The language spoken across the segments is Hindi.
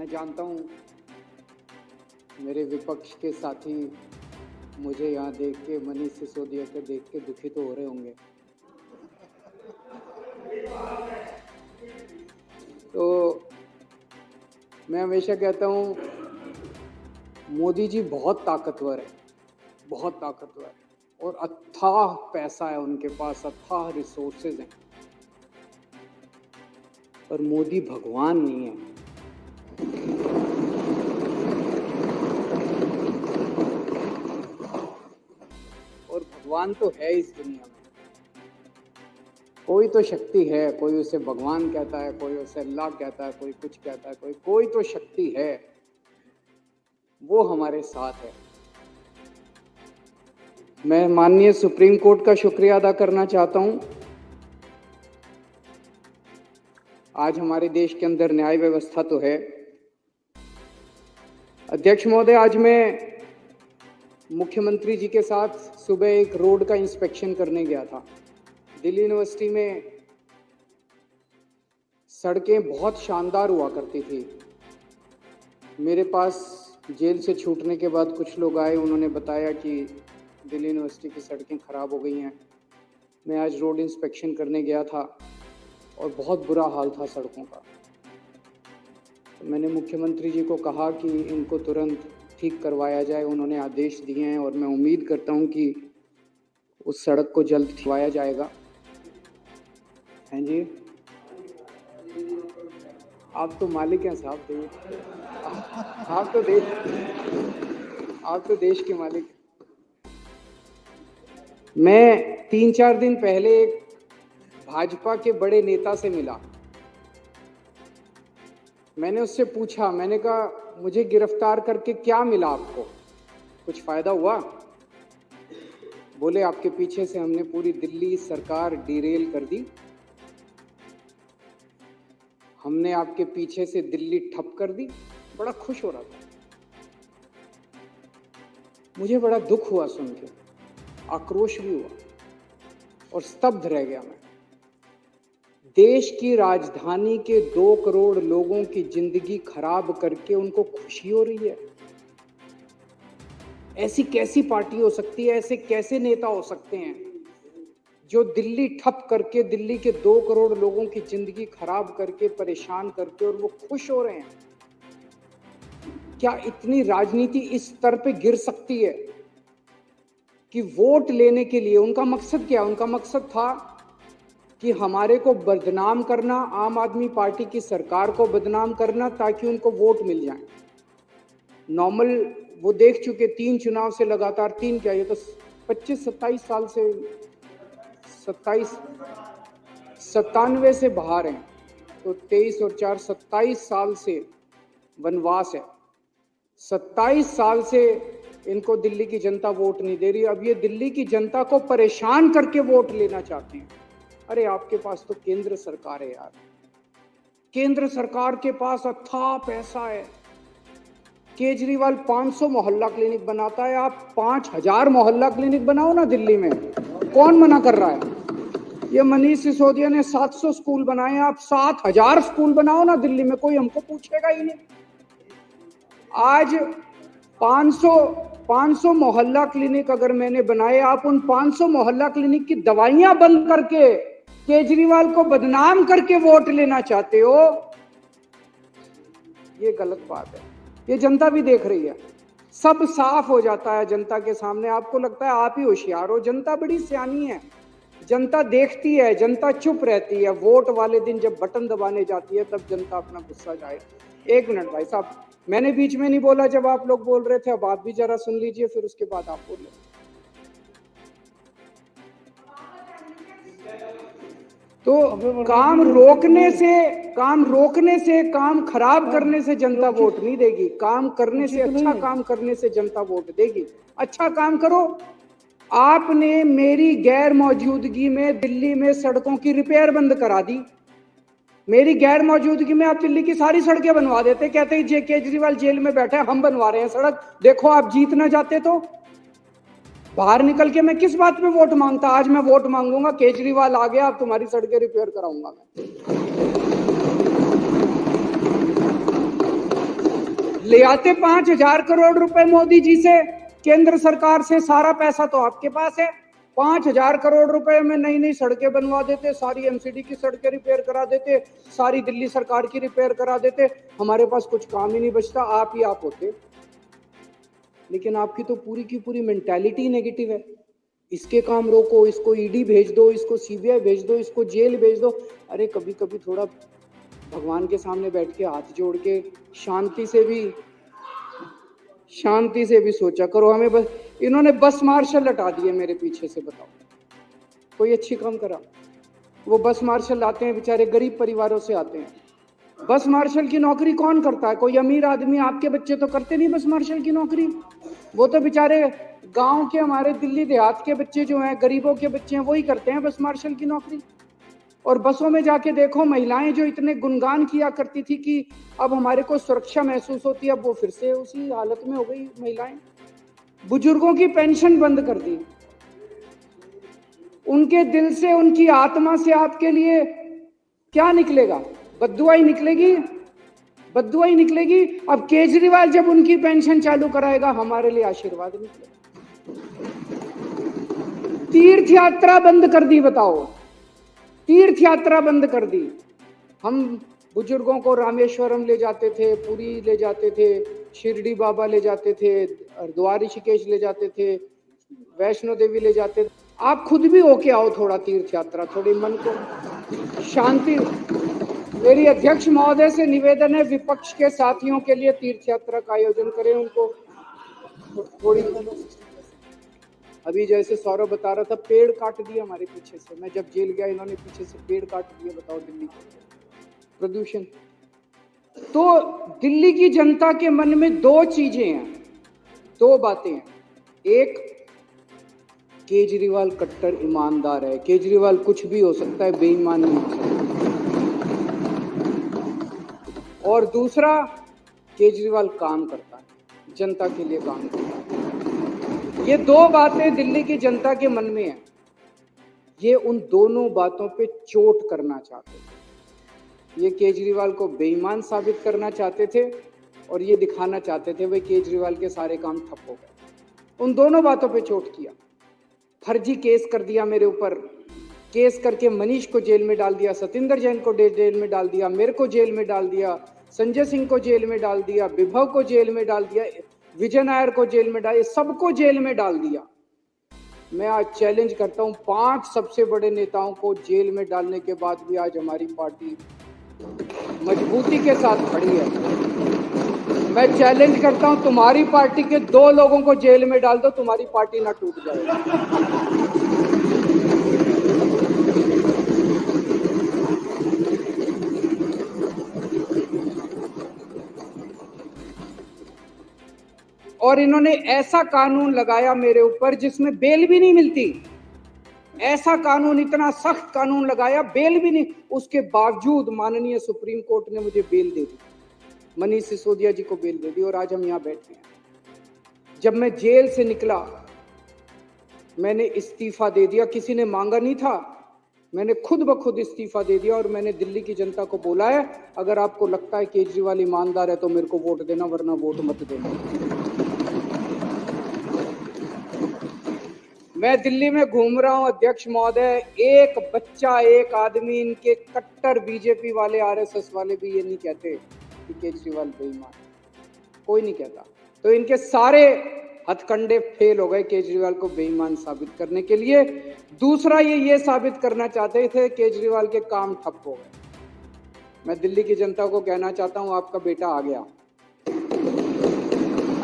मैं जानता हूं मेरे विपक्ष के साथी मुझे यहाँ देख के, मनीष सिसोदिया को देख के दुखी तो हो रहे होंगे। तो मैं हमेशा कहता हूँ मोदी जी बहुत ताकतवर है, बहुत ताकतवर है, और अथाह पैसा है उनके पास, अथाह रिसोर्सेज हैं, पर मोदी भगवान नहीं है। और भगवान तो है इस दुनिया में, कोई तो शक्ति है, कोई उसे भगवान कहता है, कोई उसे अल्लाह कहता है, कोई कुछ कहता है, कोई तो शक्ति है, वो हमारे साथ है। मैं माननीय सुप्रीम कोर्ट का शुक्रिया अदा करना चाहता हूं। आज हमारे देश के अंदर न्याय व्यवस्था तो है। अध्यक्ष महोदय, आज मैं मुख्यमंत्री जी के साथ सुबह एक रोड का इंस्पेक्शन करने गया था। दिल्ली यूनिवर्सिटी में सड़कें बहुत शानदार हुआ करती थी। मेरे पास जेल से छूटने के बाद कुछ लोग आए, उन्होंने बताया कि दिल्ली यूनिवर्सिटी की सड़कें खराब हो गई हैं। मैं आज रोड इंस्पेक्शन करने गया था और बहुत बुरा हाल था सड़कों का। तो मैंने मुख्यमंत्री जी को कहा कि इनको तुरंत ठीक करवाया जाए। उन्होंने आदेश दिए हैं और मैं उम्मीद करता हूं कि उस सड़क को जल्द ठिकवाया जाएगा। हैं जी, आप तो मालिक हैं साहब, आप तो देश के मालिक। मैं 3-4 दिन पहले एक भाजपा के बड़े नेता से मिला। मैंने उससे पूछा, मैंने कहा मुझे गिरफ्तार करके क्या मिला आपको, कुछ फायदा हुआ? बोले आपके पीछे से हमने पूरी दिल्ली सरकार डिरेल कर दी, हमने आपके पीछे से दिल्ली ठप कर दी। बड़ा खुश हो रहा था। मुझे बड़ा दुख हुआ सुन के, आक्रोश भी हुआ और स्तब्ध रह गया मैं। देश की राजधानी के 2 करोड़ लोगों की जिंदगी खराब करके उनको खुशी हो रही है। ऐसी कैसी पार्टी हो सकती है, ऐसे कैसे नेता हो सकते हैं जो दिल्ली ठप करके, दिल्ली के 2 करोड़ लोगों की जिंदगी खराब करके, परेशान करके, और वो खुश हो रहे हैं? क्या इतनी राजनीति इस स्तर पे गिर सकती है कि वोट लेने के लिए उनका मकसद क्या? उनका मकसद था कि हमारे को बदनाम करना, आम आदमी पार्टी की सरकार को बदनाम करना, ताकि उनको वोट मिल जाए। नॉर्मल वो देख चुके 3 चुनाव से लगातार, 3 क्या, ये तो 25-27 साल से, 97 से बाहर हैं, तो 23 और 4 27 साल से वनवास है। 27 साल से इनको दिल्ली की जनता वोट नहीं दे रही। अब ये दिल्ली की जनता को परेशान करके वोट लेना चाहते हैं। अरे आपके पास तो केंद्र सरकार है यार, केंद्र सरकार के पास अथाह पैसा है। केजरीवाल 500 मोहल्ला क्लिनिक बनाता है, आप 5000 मोहल्ला क्लिनिक बनाओ ना दिल्ली में, कौन मना कर रहा है? ये मनीष सिसोदिया ने 700 स्कूल बनाए, आप 7000 स्कूल बनाओ ना दिल्ली में, कोई हमको पूछेगा ही नहीं। आज 500 मोहल्ला क्लिनिक अगर मैंने बनाए, आप उन 500 मोहल्ला क्लिनिक की दवाइयां बंद करके केजरीवाल को बदनाम करके वोट लेना चाहते हो, ये गलत बात है। ये जनता भी देख रही है, सब साफ हो जाता है जनता के सामने। आपको लगता है आप ही होशियार हो, जनता बड़ी सियानी है, जनता देखती है, जनता चुप रहती है। वोट वाले दिन जब बटन दबाने जाती है तब जनता अपना गुस्सा जाए। 1 मिनट भाई साहब, मैंने बीच में नहीं बोला जब आप लोग बोल रहे थे, अब आप भी जरा सुन लीजिए, फिर उसके बाद आप बोलिए। तो काम रोकने से, काम खराब करने से जनता वोट नहीं देगी, काम करने से, अच्छा काम करने से जनता वोट देगी। अच्छा काम करो। आपने मेरी गैर मौजूदगी में दिल्ली में सड़कों की रिपेयर बंद करा दी। मेरी गैर मौजूदगी में आप दिल्ली की सारी सड़कें बनवा देते, कहते हैं केजरीवाल जेल में बैठे, हम बनवा रहे हैं सड़क, देखो आप जीत ना जाते तो। बाहर निकल के मैं किस बात पे वोट मांगता? आज मैं वोट मांगूंगा, केजरीवाल आ गया, अब तुम्हारी सड़कें रिपेयर कराऊंगा मैं। ले आते 5,000 करोड़ रुपए मोदी जी से, केंद्र सरकार से, सारा पैसा तो आपके पास है। 5,000 करोड़ रुपए में नई नई सड़कें बनवा देते, सारी एमसीडी की सड़कें रिपेयर करा देते, सारी दिल्ली सरकार की रिपेयर करा देते, हमारे पास कुछ काम ही नहीं बचता, आप ही आप होते। लेकिन आपकी तो पूरी की पूरी मेंटालिटी नेगेटिव है। इसके काम रोको, इसको ईडी भेज दो, इसको सीबीआई भेज दो, इसको जेल भेज दो। अरे कभी कभी थोड़ा भगवान के सामने बैठ के हाथ जोड़ के शांति से भी सोचा करो। हमें बस इन्होंने बस मार्शल हटा दिए मेरे पीछे से, बताओ कोई अच्छी काम करा? वो बस मार्शल आते हैं बेचारे गरीब परिवारों से आते हैं। बस मार्शल की नौकरी कौन करता है? कोई अमीर आदमी, आपके बच्चे तो करते नहीं बस मार्शल की नौकरी। वो तो बेचारे गांव के, हमारे दिल्ली देहात के बच्चे जो हैं, गरीबों के बच्चे हैं, वही करते हैं बस मार्शल की नौकरी। और बसों में जाके देखो, महिलाएं जो इतने गुणगान किया करती थी कि अब हमारे को सुरक्षा महसूस होती है, अब वो फिर से उसी हालत में हो गई महिलाएं। बुजुर्गों की पेंशन बंद कर दी। उनके दिल से, उनकी आत्मा से आपके लिए क्या निकलेगा? बद्दुआ ही निकलेगी, बद्दुआ ही निकलेगी। अब केजरीवाल जब उनकी पेंशन चालू कराएगा, हमारे लिए आशीर्वाद निकलेगा। तीर्थ यात्रा बंद कर दी, बताओ, तीर्थ यात्रा बंद कर दी। हम बुजुर्गों को रामेश्वरम ले जाते थे, पुरी ले जाते थे, शिरडी बाबा ले जाते थे, हरिद्वार ऋषिकेश ले जाते थे, वैष्णो देवी ले जाते थे। आप खुद भी होके आओ थोड़ा तीर्थ यात्रा, थोड़ी मन को शांति। मेरी अध्यक्ष महोदय से निवेदन है, विपक्ष के साथियों के लिए तीर्थ यात्रा का आयोजन करें। उनको थोड़ी, अभी जैसे सौरभ बता रहा था, पेड़ काट दिए हमारे पीछे से। मैं जब जेल गया, इन्होंने पीछे से पेड़ काट दिए, बताओ दिल्ली को प्रदूषण। तो दिल्ली की जनता के मन में दो चीजें हैं, दो बातें हैं। एक, केजरीवाल कट्टर ईमानदार है, केजरीवाल कुछ भी हो सकता है, बेईमान नहीं हो सकता। और दूसरा, केजरीवाल काम करता है, जनता के लिए काम करता है। ये दो बातें दिल्ली की जनता के मन में है। ये उन दोनों बातों पे चोट करना चाहते थे। ये केजरीवाल को बेईमान साबित करना चाहते थे और ये दिखाना चाहते थे भाई केजरीवाल के सारे काम ठप हो गए। उन दोनों बातों पे चोट किया। फर्जी केस कर दिया मेरे ऊपर, केस करके मनीष को जेल में डाल दिया, सतिंदर जैन को जेल में डाल दिया, मेरे को जेल में डाल दिया, संजय सिंह को जेल में डाल दिया, विभव को जेल में डाल दिया, विजय नायर को जेल में डाल, सबको जेल में डाल दिया। मैं आज चैलेंज करता हूं, 5 सबसे बड़े नेताओं को जेल में डालने के बाद भी आज हमारी पार्टी मजबूती के साथ खड़ी है। मैं चैलेंज करता हूं, तुम्हारी पार्टी के 2 लोगों को जेल में डाल दो, तुम्हारी पार्टी ना टूट जाए। और इन्होंने ऐसा कानून लगाया मेरे ऊपर जिसमें बेल भी नहीं मिलती। ऐसा कानून, इतना सख्त कानून लगाया, बेल भी नहीं। उसके बावजूद माननीय सुप्रीम कोर्ट ने मुझे बेल दे दी, मनीष सिसोदिया जी को बेल दे दी और आज हम यहाँ बैठे हैं। जब मैं जेल से निकला, मैंने इस्तीफा दे दिया। किसी ने मांगा नहीं था, मैंने खुद ब खुद इस्तीफा दे दिया। और मैंने दिल्ली की जनता को बोला है, अगर आपको लगता है केजरीवाल ईमानदार है तो मेरे को वोट देना, वरना वोट मत देना। मैं दिल्ली में घूम रहा हूं अध्यक्ष महोदय, एक बच्चा, एक आदमी, इनके कट्टर बीजेपी वाले, आरएसएस वाले भी ये नहीं कहते कि केजरीवाल बेईमान, कोई नहीं कहता। तो इनके सारे हथकंडे फेल हो गए केजरीवाल को बेईमान साबित करने के लिए। दूसरा, ये साबित करना चाहते थे केजरीवाल के काम ठप हो गए। मैं दिल्ली की जनता को कहना चाहता हूं, आपका बेटा आ गया,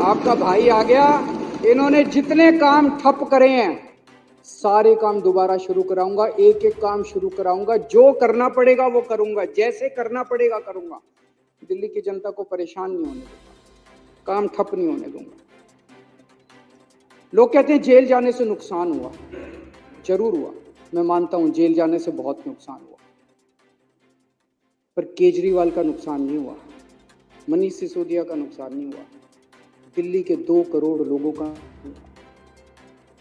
आपका भाई आ गया। इन्होंने जितने काम ठप करे हैं, सारे काम दोबारा शुरू कराऊंगा, एक एक काम शुरू कराऊंगा। जो करना पड़ेगा वो करूंगा, जैसे करना पड़ेगा करूंगा। दिल्ली की जनता को परेशान नहीं होने दूंगा, काम ठप नहीं होने दूंगा। लोग कहते हैं जेल जाने से नुकसान हुआ, जरूर हुआ, मैं मानता हूं जेल जाने से बहुत नुकसान हुआ, पर केजरीवाल का नुकसान नहीं हुआ, मनीष सिसोदिया का नुकसान नहीं हुआ, दिल्ली के 2 करोड़ लोगों का।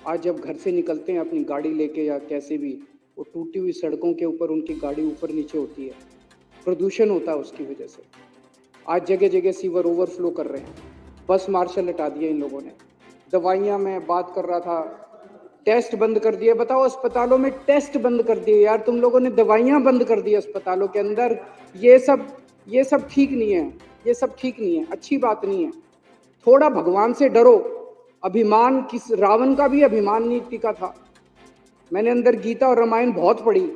आज जब घर से निकलते हैं अपनी गाड़ी लेके या कैसे भी, वो टूटी हुई सड़कों के ऊपर उनकी गाड़ी ऊपर नीचे होती है, प्रदूषण होता है उसकी वजह से। आज जगह जगह सीवर ओवरफ्लो कर रहे हैं, बस मार्शल हटा दिया इन लोगों ने। दवाइयाँ, मैं बात कर रहा था, टेस्ट बंद कर दिए। बताओ, अस्पतालों में टेस्ट बंद कर दिए यार, तुम लोगों ने दवाइयाँ बंद कर दी अस्पतालों के अंदर। ये सब ठीक नहीं है, ये सब ठीक नहीं है, अच्छी बात नहीं है। थोड़ा भगवान से डरो। अभिमान, किस रावण का भी अभिमान नहीं टिका था। मैंने अंदर गीता और रामायण बहुत पढ़ी,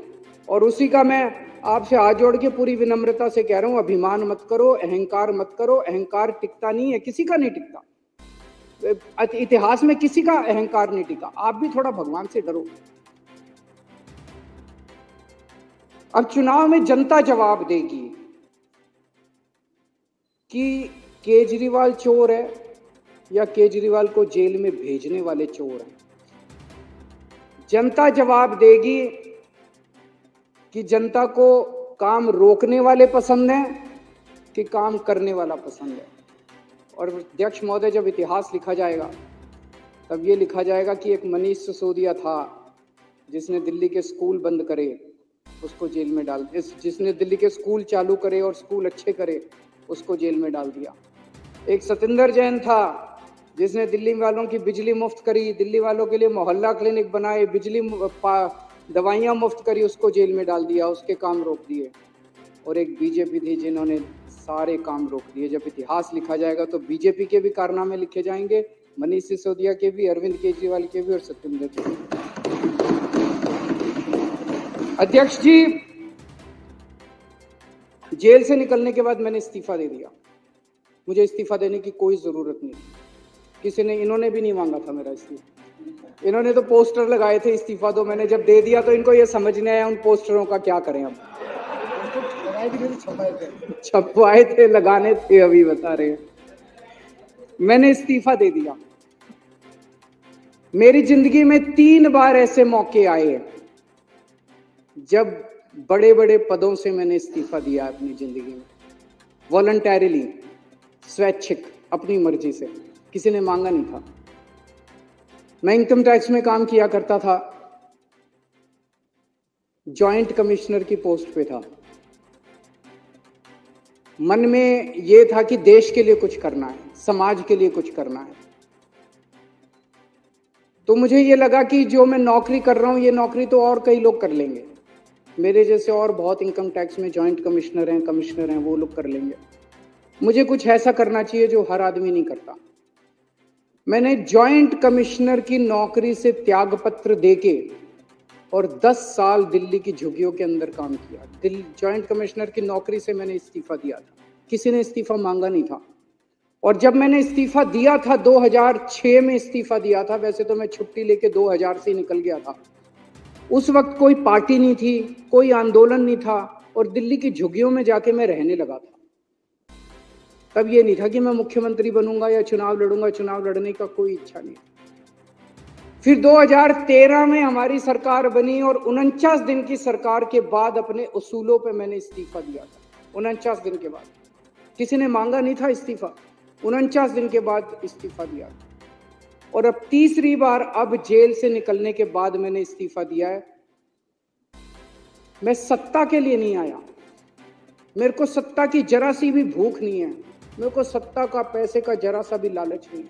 और उसी का मैं आपसे हाथ जोड़ के पूरी विनम्रता से कह रहा हूं, अभिमान मत करो, अहंकार मत करो। अहंकार टिकता नहीं है, किसी का नहीं टिकता। इतिहास में किसी का अहंकार नहीं टिका। आप भी थोड़ा भगवान से डरो। अब चुनाव में जनता जवाब देगी कि केजरीवाल चोर है या केजरीवाल को जेल में भेजने वाले चोर हैं। जनता जवाब देगी कि जनता को काम रोकने वाले पसंद हैं कि काम करने वाला पसंद है। और अध्यक्ष महोदय, जब इतिहास लिखा जाएगा तब ये लिखा जाएगा कि एक मनीष सिसोदिया था जिसने दिल्ली के स्कूल बंद करे, उसको जेल में डाल, जिसने दिल्ली के स्कूल चालू करे और स्कूल अच्छे करे, उसको जेल में डाल दिया। एक सतिंदर जैन था जिसने दिल्ली वालों की बिजली मुफ्त करी, दिल्ली वालों के लिए मोहल्ला क्लिनिक बनाए, दवाइयाँ मुफ्त करी, उसको जेल में डाल दिया, उसके काम रोक दिए। और एक बीजेपी थी जिन्होंने सारे काम रोक दिए। जब इतिहास लिखा जाएगा तो बीजेपी के भी कारनामे लिखे जाएंगे, मनीष सिसोदिया के भी, अरविंद केजरीवाल के भी और सत्येंद्र के भी। अध्यक्ष जी, जेल से निकलने के बाद मैंने इस्तीफा दे दिया। मुझे इस्तीफा देने की कोई जरूरत नहीं, किसी ने, इन्होंने भी नहीं मांगा था मेरा इस्तीफा। इन्होंने तो पोस्टर लगाए थे इस्तीफा दो, मैंने जब दे दिया तो इनको ये समझ नहीं आया उन पोस्टरों का क्या करें। अब छपवाए थे, लगाने थे, अभी बता रहे हैं। मैंने इस्तीफा दे दिया। मेरी जिंदगी में 3 बार ऐसे मौके आए जब बड़े बड़े पदों से मैंने इस्तीफा दिया अपनी जिंदगी में, वॉलंटरीली, स्वैच्छिक, अपनी मर्जी से, किसी ने मांगा नहीं था। मैं इनकम टैक्स में काम किया करता था, जॉइंट कमिश्नर की पोस्ट पे था। मन में ये था कि देश के लिए कुछ करना है, समाज के लिए कुछ करना है। तो मुझे ये लगा कि जो मैं नौकरी कर रहा हूं, ये नौकरी तो और कई लोग कर लेंगे, मेरे जैसे और बहुत इनकम टैक्स में जॉइंट कमिश्नर हैं, वो लोग कर लेंगे। मुझे कुछ ऐसा करना चाहिए जो हर आदमी नहीं करता। मैंने जॉइंट कमिश्नर की नौकरी से त्यागपत्र देके और 10 साल दिल्ली की झुग्गियों के अंदर काम किया। जॉइंट कमिश्नर की नौकरी से मैंने इस्तीफा दिया था, किसी ने इस्तीफा मांगा नहीं था। और जब मैंने इस्तीफा दिया था, 2006 में इस्तीफा दिया था, वैसे तो मैं छुट्टी लेके 2000 से निकल गया था। उस वक्त कोई पार्टी नहीं थी, कोई आंदोलन नहीं था, और दिल्ली की झुग्गियों में जाके मैं रहने लगा था। तब ये नहीं था कि मैं मुख्यमंत्री बनूंगा या चुनाव लड़ूंगा, चुनाव लड़ने का कोई इच्छा नहीं। फिर 2013 में हमारी सरकार बनी और 49 दिन की सरकार के बाद अपने उसूलों पे मैंने इस्तीफा दिया था। 49 दिन के बाद, किसी ने मांगा नहीं था इस्तीफा, 49 दिन के बाद इस्तीफा दिया था। और अब तीसरी बार, अब जेल से निकलने के बाद मैंने इस्तीफा दिया है। मैं सत्ता के लिए नहीं आया, मेरे को सत्ता की जरा सी भी भूख नहीं है, मेरे को सत्ता का, पैसे का जरा सा भी लालच नहीं है।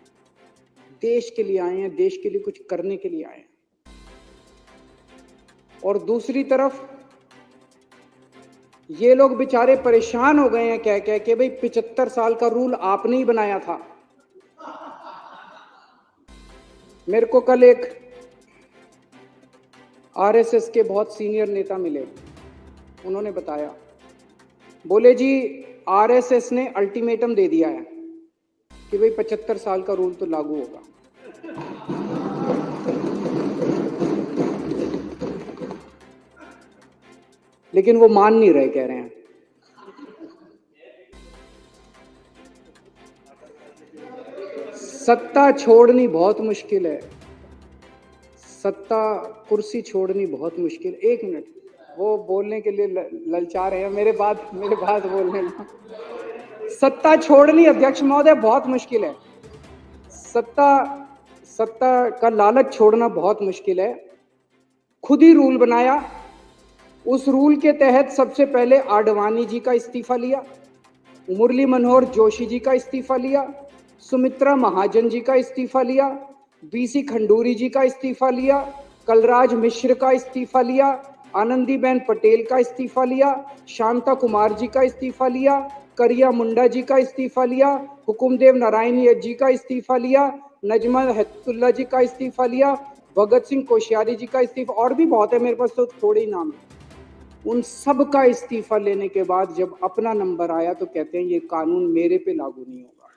देश के लिए आए हैं, देश के लिए कुछ करने के लिए आए हैं। और दूसरी तरफ ये लोग बेचारे परेशान हो गए हैं कह कह के, भाई 75 साल का रूल आपने ही बनाया था। मेरे को कल एक आरएसएस के बहुत सीनियर नेता मिले, उन्होंने बताया, बोले जी आरएसएस ने अल्टीमेटम दे दिया है कि भाई 75 साल का रूल तो लागू होगा। लेकिन वो मान नहीं रहे, कह रहे हैं सत्ता छोड़नी बहुत मुश्किल है, सत्ता कुर्सी छोड़नी बहुत मुश्किल। 1 मिनट, वो बोलने के लिए ललचा रहे हैं, मेरे बात बोलने दो। सत्ता छोड़नी अध्यक्ष महोदय बहुत मुश्किल है, सत्ता का लालच छोड़ना बहुत मुश्किल है। खुद ही रूल बनाया, उस रूल के तहत सबसे पहले आडवाणी जी का इस्तीफा लिया, मुरली मनोहर जोशी जी का इस्तीफा लिया, सुमित्रा महाजन जी का इस्तीफा लिया, बीसी खंडूरी जी का इस्तीफा लिया, कलराज मिश्र का इस्तीफा लिया, आनंदीबेन पटेल का इस्तीफा लिया, शांता कुमार जी का इस्तीफा लिया, करिया मुंडा जी का इस्तीफा लिया, हुकुमदेव नारायण जी का इस्तीफा लिया, नजमा हेपतुल्ला जी का इस्तीफा लिया, भगत सिंह कोश्यारी जी का इस्तीफा, और भी बहुत है, मेरे पास तो थोड़े ही नाम है। उन सब का इस्तीफा लेने के बाद जब अपना नंबर आया तो कहते हैं ये कानून मेरे पे लागू नहीं होगा।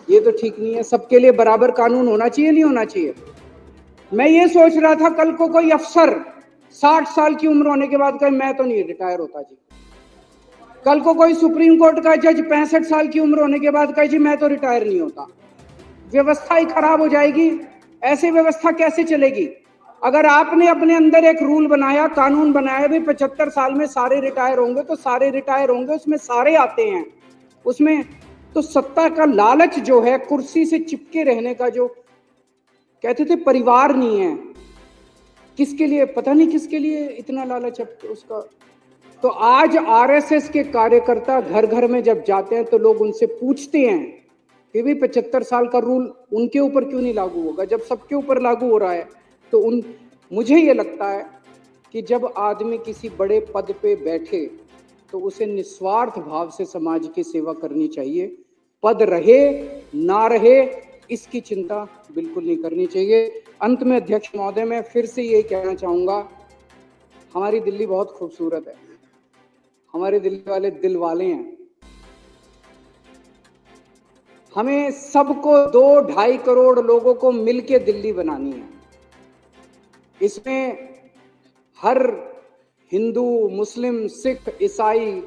ये तो ठीक नहीं है। सबके लिए बराबर कानून होना चाहिए, नहीं होना चाहिए? मैं ये सोच रहा था कल को कोई अफसर 60 साल की उम्र होने के बाद कहे मैं तो नहीं रिटायर होता जी। कल को कोई सुप्रीम कोर्ट का जज 65 साल की उम्र होने के बाद कहे जी मैं तो रिटायर नहीं होता। व्यवस्था ही खराब हो जाएगी। ऐसी व्यवस्था कैसे चलेगी? अगर आपने अपने अंदर एक रूल बनाया, कानून बनाया, भी 75 साल में सारे रिटायर होंगे तो सारे रिटायर होंगे, उसमें सारे आते हैं, उसमें तो सत्ता का लालच जो है, कुर्सी से चिपके रहने का, जो कहते थे परिवार नहीं है, किसके लिए पता नहीं, किसके लिए इतना लालच है उसका। तो आज आरएसएस के कार्यकर्ता घर घर में जब जाते हैं तो लोग उनसे पूछते हैं कि भी 75 साल का रूल उनके ऊपर क्यों नहीं लागू होगा, जब सबके ऊपर लागू हो रहा है। तो मुझे ये लगता है कि जब आदमी किसी बड़े पद पे बैठे तो उसे निस्वार्थ भाव से समाज की सेवा करनी चाहिए। पद रहे ना रहे इसकी चिंता बिल्कुल नहीं करनी चाहिए। अंत में अध्यक्ष महोदय, मैं फिर से यही कहना चाहूंगा, हमारी दिल्ली बहुत खूबसूरत है, हमारे दिल्ली वाले दिल वाले हैं। हमें सबको 2-2.5 करोड़ लोगों को मिलके दिल्ली बनानी है। इसमें हर हिंदू, मुस्लिम, सिख, ईसाई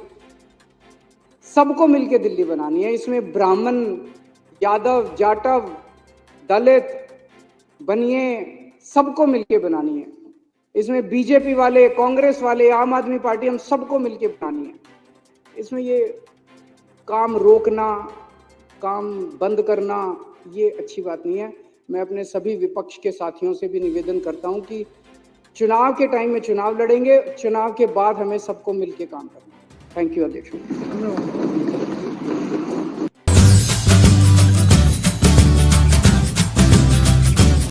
सबको मिलके दिल्ली बनानी है। इसमें ब्राह्मण, यादव, जाटव, दलित, बनिए सबको मिलके बनानी है। इसमें बीजेपी वाले, कांग्रेस वाले, आम आदमी पार्टी, हम सबको मिलके बनानी है। इसमें ये काम रोकना, काम बंद करना, ये अच्छी बात नहीं है। मैं अपने सभी विपक्ष के साथियों से भी निवेदन करता हूं कि चुनाव के टाइम में चुनाव लड़ेंगे, चुनाव के बाद हमें सबको मिलके काम करना है। थैंक यू अध्यक्ष।